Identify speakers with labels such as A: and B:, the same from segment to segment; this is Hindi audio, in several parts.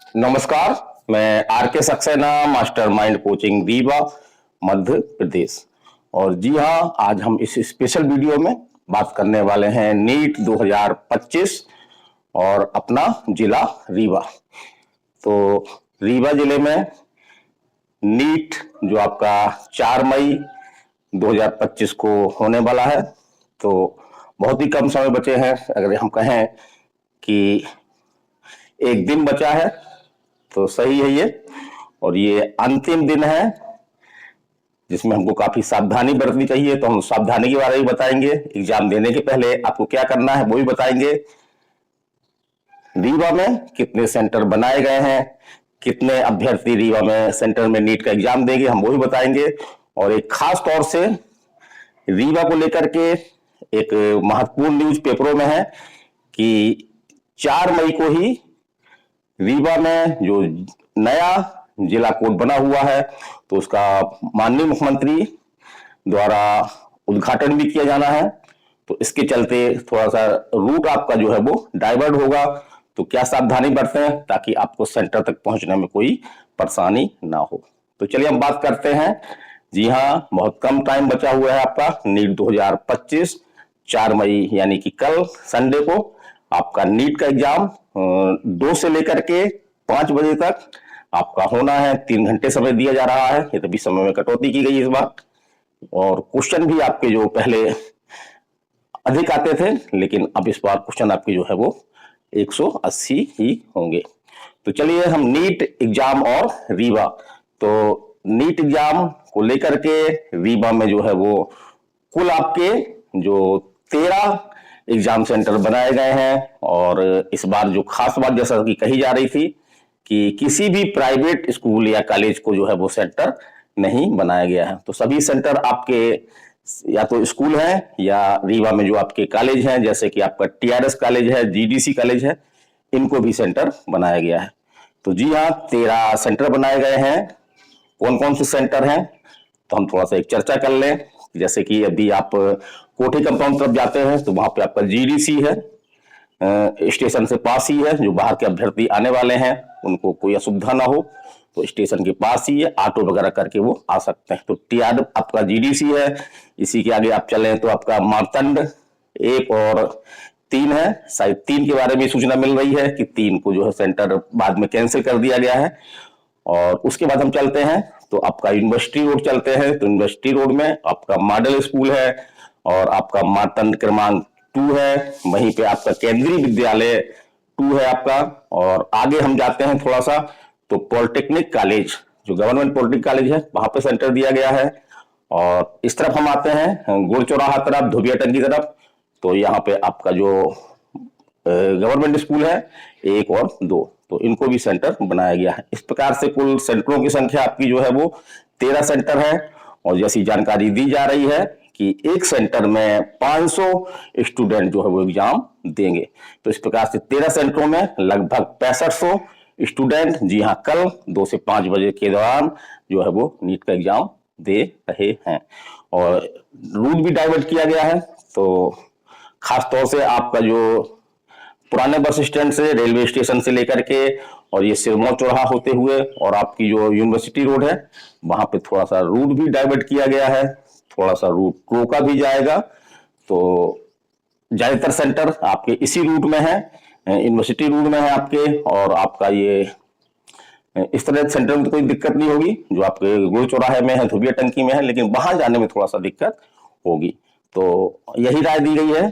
A: नमस्कार। मैं R K Saxena, master mind coaching Rewa, Madhya Pradesh. और जी हाँ, आज हम इस स्पेशल वीडियो में बात करने वाले हैं नीट 2025 और अपना जिला रीवा। तो रीवा जिले में नीट जो आपका 4 मई 2025 को होने वाला है, तो बहुत ही कम समय बचे हैं। अगर हम कहें कि एक दिन बचा है तो सही है ये। और ये अंतिम दिन है जिसमें हमको काफी सावधानी बरतनी चाहिए, तो हम सावधानी के बारे में बताएंगे। एग्जाम देने के पहले आपको क्या करना है वो भी बताएंगे। रीवा में कितने सेंटर बनाए गए हैं, कितने अभ्यर्थी रीवा में सेंटर में नीट का एग्जाम देंगे, हम वो भी बताएंगे। और एक खास तौर से रीवा को लेकर के एक महत्वपूर्ण न्यूज पेपरों में है कि 4 मई को ही रीवा में जो नया जिला कोड बना हुआ है तो उसका माननीय मुख्यमंत्री द्वारा उद्घाटन भी किया जाना है। तो इसके चलते थोड़ा सा रूट आपका जो है वो डाइवर्ट होगा, तो क्या सावधानी बरतें ताकि आपको सेंटर तक पहुंचने में कोई परेशानी ना हो। तो चलिए हम बात करते हैं। जी हाँ, बहुत कम टाइम बचा हुआ है आपका नीट 2025। 4 मई यानी कि कल संडे को आपका नीट का एग्जाम 2 से लेकर के 5 बजे तक आपका होना है। 3 घंटे समय दिया जा रहा है। ये तभी समय में कटौती की गई इस बार। और क्वेश्चन भी आपके जो पहले अधिक आते थे, लेकिन अब इस बार क्वेश्चन आपके जो है वो 180 ही होंगे। तो चलिए हम नीट एग्जाम और रीवा। तो नीट एग्जाम को लेकर के रीवा में जो है वो कुल आपके जो 13 एग्जाम सेंटर बनाए गए हैं। और इस बार जो खास बात जैसा कि कही जा रही थी कि किसी भी प्राइवेट स्कूल या कॉलेज को जो है वो सेंटर नहीं बनाया गया है। तो सभी सेंटर आपके या तो स्कूल है या रीवा में जो आपके कॉलेज हैं, जैसे कि आपका टीआरएस कॉलेज है, जीडीसी कॉलेज है, इनको भी सेंटर बनाया गया है। तो जी हाँ, 13 सेंटर बनाए गए हैं। कौन कौन से सेंटर हैं तो हम थोड़ा सा एक चर्चा कर लें। जैसे कि अभी आप कोठी कंपाउंड तरफ जाते हैं तो वहां पे आपका जीडीसी है, स्टेशन से पास ही है। जो बाहर के अभ्यर्थी आने वाले हैं उनको कोई असुविधा ना हो तो स्टेशन के पास ही है, ऑटो वगैरह करके वो आ सकते हैं। तो टीआर आपका जीडीसी है। इसी के आगे आप चलें तो आपका मारतंड 1 और 3 है। शायद 3 के बारे में सूचना मिल रही है कि 3 को जो है सेंटर बाद में कैंसिल कर दिया गया है। और उसके बाद हम चलते हैं तो आपका यूनिवर्सिटी रोड चलते हैं। तो यूनिवर्सिटी रोड में आपका मॉडल स्कूल है और आपका मातंड क्रमांक 2 है। वहीं पे आपका केंद्रीय विद्यालय 2 है आपका। और आगे हम जाते हैं थोड़ा सा तो पॉलिटेक्निक कॉलेज, जो गवर्नमेंट पॉलिटेक्निक कॉलेज है, वहां पे सेंटर दिया गया है। और इस तरफ हम आते हैं गुड़ चौराहा तरफ, धोबिया टंकी तरफ, तो यहाँ पे आपका जो गवर्नमेंट स्कूल है 1 और 2, तो इनको भी सेंटर बनाया गया है। इस प्रकार से कुल सेंटरों की संख्या आपकी जो है वो 13 सेंटर है। और जैसी जानकारी दी जा रही है कि एक सेंटर में 500 स्टूडेंट जो है वो एग्जाम देंगे। तो इस प्रकार से 13 सेंटरों में लगभग 6500 स्टूडेंट जी हाँ कल 2 से 5 बजे के दौरान जो है वो नीट का एग्जाम दे रहे हैं। और रूट भी डाइवर्ट किया गया है। तो खास तौर से आपका जो पुराने बस स्टैंड से, रेलवे स्टेशन से लेकर के और ये सिरमौर चौराहा होते हुए और आपकी जो यूनिवर्सिटी रोड है वहां पे थोड़ा सा रूट भी डाइवर्ट किया गया है। थोड़ा सा रूट रोका भी जाएगा। तो ज्यादातर सेंटर आपके इसी रूट में है, यूनिवर्सिटी रूट में है आपके। और आपका ये इस तरह सेंटर में तो कोई दिक्कत नहीं होगी। जो आपके गुड़ चौराहे में है, धोबिया टंकी में है, लेकिन वहां जाने में थोड़ा सा दिक्कत होगी। तो यही राय दी गई है।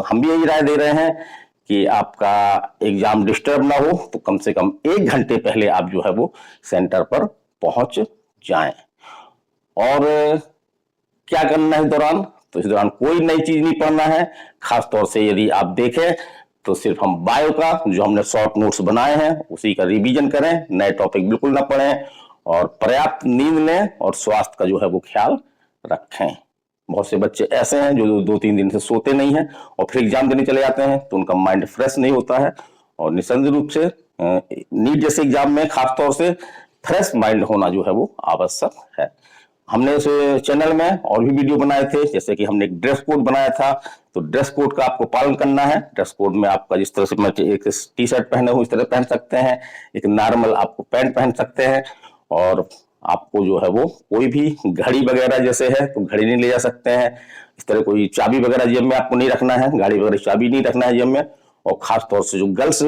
A: हम भी यही राय दे रहे हैं कि आपका एग्जाम डिस्टर्ब ना हो तो कम से कम 1 घंटे पहले आप जो है वो सेंटर पर पहुंच जाएं। और क्या करना है इस दौरान, तो इस दौरान कोई नई चीज नहीं पढ़ना है। खास तौर से यदि आप देखें तो सिर्फ हम बायो का जो हमने शॉर्ट नोट्स बनाए हैं उसी का रिवीजन करें, नए टॉपिक बिल्कुल ना पढ़ें। और पर्याप्त नींद लें और स्वास्थ्य का जो है वो ख्याल रखें। बहुत से बच्चे ऐसे हैं जो 2-3 दिन से सोते नहीं हैं और फिर एग्जाम देने चले जाते हैं, तो उनका माइंड फ्रेश नहीं होता है। और निसंदेह रूप से नीट जैसे एग्जाम में खासतौर से फ्रेश माइंड होना जो है वो आवश्यक है। हमने इस चैनल में और भी वीडियो बनाए थे, जैसे कि हमने एक ड्रेस कोड बनाया था। तो ड्रेस कोड का आपको पालन करना है। ड्रेस कोड में आपका जिस तरह से मैं एक टी शर्ट पहने हूँ इस तरह पहन सकते हैं, एक नॉर्मल आपको पैंट पहन सकते हैं। और आपको जो है वो कोई भी घड़ी वगैरह जैसे है तो घड़ी नहीं ले जा सकते हैं। इस तरह कोई चाबी वगैरह जेब में आपको नहीं रखना है, गाड़ी वगैरह चाबी नहीं रखना है जेब में। और खास तौर से जो गर्ल्स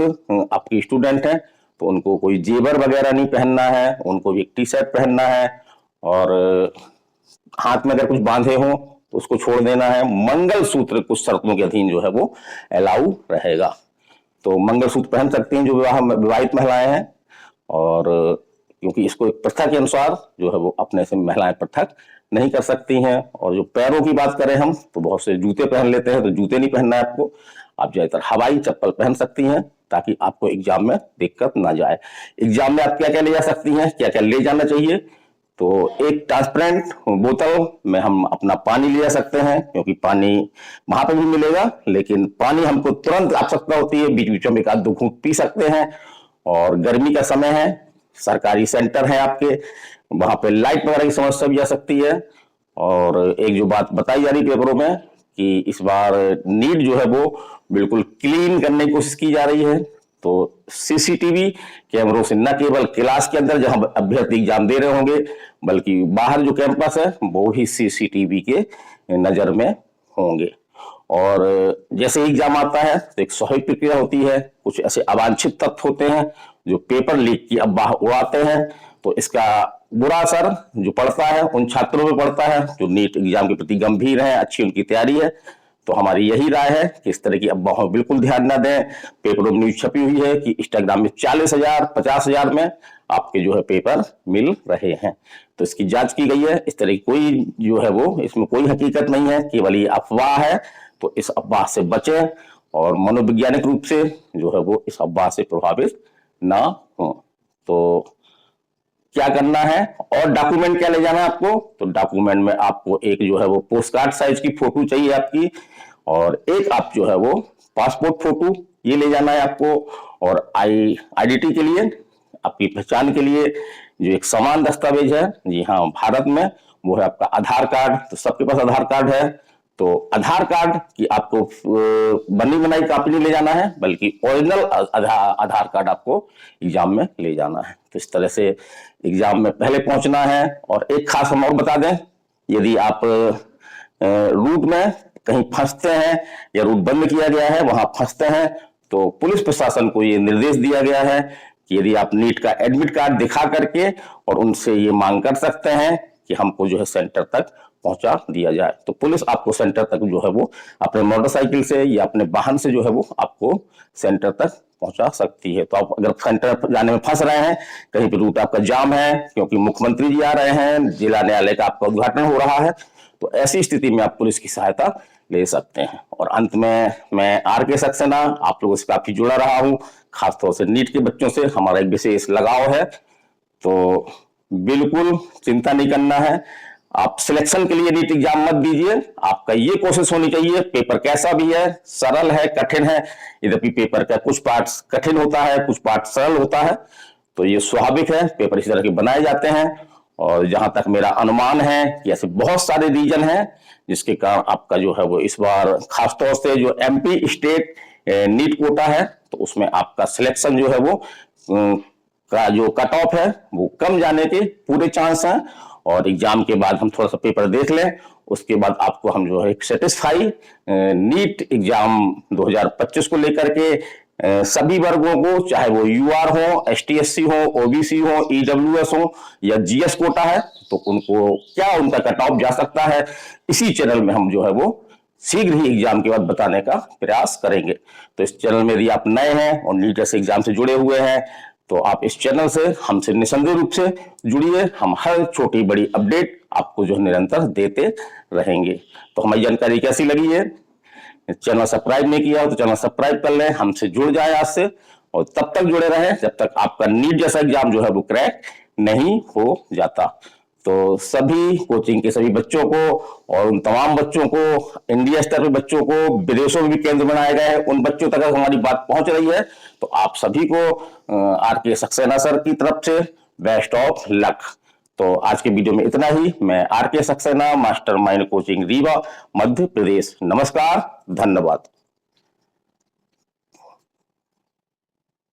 A: आपकी स्टूडेंट हैं तो उनको कोई जेवर वगैरह नहीं पहनना है, उनको भी एक टी शर्ट पहनना है। और हाथ में अगर कुछ बांधे हो तो उसको छोड़ देना है। मंगलसूत्र कुछ शर्तों के अधीन जो है वो अलाउ रहेगा। तो मंगलसूत्र पहन सकती हैं जो विवाहित महिलाएं हैं। और क्योंकि इसको एक प्रथा के अनुसार जो है वो अपने से महिलाएं पृथक नहीं कर सकती हैं। और जो पैरों की बात करें हम तो बहुत से जूते पहन लेते हैं, तो जूते नहीं पहनना है आपको। आप ज्यादातर हवाई चप्पल पहन सकती हैं ताकि आपको एग्जाम में दिक्कत ना जाए। एग्जाम में आप क्या क्या ले जा सकती हैं, क्या क्या ले जाना चाहिए। तो एक ट्रांसपेरेंट बोतल में हम अपना पानी ले जा सकते हैं, क्योंकि पानी वहां पर भी मिलेगा, लेकिन पानी हमको तुरंत आवश्यकता होती है, बीच बीच में एक आध दो घूंट पी सकते हैं। और गर्मी का समय है, सरकारी सेंटर है आपके, वहां पे लाइट वगैरह की समस्या भी आ सकती है। और एक जो बात बताई जा रही पेपरों में कि इस बार नीट जो है वो बिल्कुल क्लीन करने की कोशिश की जा रही है। तो सीसीटीवी कैमरों से न केवल क्लास के अंदर जहां अभ्यर्थी एग्जाम दे रहे होंगे, बल्कि बाहर जो कैंपस है वो भी सीसीटीवी के नजर में होंगे। और जैसे एग्जाम आता है तो एक स्वाभाविक प्रक्रिया होती है, कुछ ऐसे अवांछित तत्व होते हैं जो पेपर लीक की अफवाह उड़ाते हैं। तो इसका बुरा असर जो पड़ता है उन छात्रों में पड़ता है जो नीट एग्जाम के प्रति गंभीर हैं, अच्छी उनकी तैयारी है। तो हमारी यही राय है कि इस तरह की अफवाहों बिल्कुल ध्यान न दें। पेपरों में न्यूज छपी हुई है कि इंस्टाग्राम में 40,000 50,000 में आपके जो है पेपर मिल रहे हैं। तो इसकी जांच की गई है। इस तरह की कोई जो है वो इसमें कोई हकीकत नहीं है, केवल ये अफवाह है। तो इस अफवाह से बचें और मनोवैज्ञानिक रूप से जो है वो इस अफवाह से प्रभावित ना हो। तो क्या करना है और डॉक्यूमेंट क्या ले जाना है आपको, तो डॉक्यूमेंट में आपको एक जो है वो पोस्ट कार्ड साइज की फोटो चाहिए आपकी, और एक आप जो है वो पासपोर्ट फोटो ये ले जाना है आपको। और आईडेंटिटी के लिए, आपकी पहचान के लिए जो एक समान दस्तावेज है, जी हाँ भारत में, वो है आपका आधार कार्ड। तो सबके पास आधार कार्ड है, तो आधार कार्ड की आपको बनी बनाई कॉपी नहीं ले जाना है, बल्कि ओरिजिनल आधार कार्ड आपको एग्जाम में ले जाना है। तो इस तरह से एग्जाम में पहले पहुंचना है। और एक खास हम और बता दें, यदि आप रूट में कहीं फंसते हैं या रूट बंद किया गया है वहां फंसते हैं, तो पुलिस प्रशासन को ये निर्देश दिया गया है कि यदि आप नीट का एडमिट कार्ड दिखा करके और उनसे ये मांग कर सकते हैं कि हमको जो है सेंटर तक पहुंचा दिया जाए। तो पुलिस आपको सेंटर तक जो है वो अपने मोटरसाइकिल से या अपने वाहन से जो है वो आपको सेंटर तक पहुंचा सकती है। तो आप अगर सेंटर जाने में फंस रहे हैं, कहीं पे रूट आपका जाम है क्योंकि मुख्यमंत्री जी आ रहे हैं, जिला न्यायालय का आपका उद्घाटन हो रहा है, तो ऐसी स्थिति में आप पुलिस की सहायता ले सकते हैं। और अंत में मैं आर.के. सक्सेना आप लोगों से काफी जुड़ा रहा हूं, खासतौर से नीट के बच्चों से हमारा एक विशेष लगाव है। तो बिल्कुल चिंता नहीं करना है। आप सिलेक्शन के लिए नीट एग्जाम मत दीजिए, आपका ये कोशिश होनी चाहिए, पेपर कैसा भी है, सरल है कठिन है, यद्यपि पेपर का कुछ पार्ट कठिन होता है कुछ पार्ट सरल होता है, तो ये स्वाभाविक है, पेपर इसी तरह के बनाए जाते हैं। और जहां तक मेरा अनुमान है कि ऐसे बहुत सारे रीजन हैं जिसके कारण आपका जो है वो इस बार खासतौर से जो एमपी स्टेट नीट कोटा है, तो उसमें आपका सिलेक्शन जो है वो का जो कट ऑफ है वो कम जाने के पूरे चांस हैं। और एग्जाम के बाद हम थोड़ा सा पेपर देख लें, उसके बाद आपको हम जो है एक सेटिस्फाई नीट एग्जाम 2025 को लेकर के सभी वर्गों को, चाहे वो यूआर हो, एसटीएससी हो, ओबीसी हो, ईडब्ल्यूएस हो या जीएस कोटा है, तो उनको क्या उनका कट ऑफ जा सकता है, इसी चैनल में हम जो है वो शीघ्र ही एग्जाम के बाद बताने का प्रयास करेंगे। तो इस चैनल में यदि आप नए हैं और नीट जैसे एग्जाम से जुड़े हुए हैं, तो आप इस चैनल से हमसे निसंदेह रूप से जुड़िए। हम हर छोटी बड़ी अपडेट आपको जो है निरंतर देते रहेंगे। तो हमारी जानकारी कैसी लगी है, चैनल सब्सक्राइब नहीं किया हो तो चैनल सब्सक्राइब कर लें, हमसे जुड़ जाए आज से, और तब तक जुड़े रहें जब तक आपका नीट जैसा एग्जाम जो है वो क्रैक नहीं हो जाता। तो सभी कोचिंग के सभी बच्चों को और उन तमाम बच्चों को, इंडिया स्तर पे बच्चों को, विदेशों में भी केंद्र बनाए गए हैं, उन बच्चों तक अगर हमारी बात पहुंच रही है तो आप सभी को आर.के. सक्सेना सर की तरफ से बेस्ट ऑफ लक। तो आज के वीडियो में इतना ही। मैं R K Saxena, mastermind coaching Rewa, Madhya प्रदेश। नमस्कार, धन्यवाद।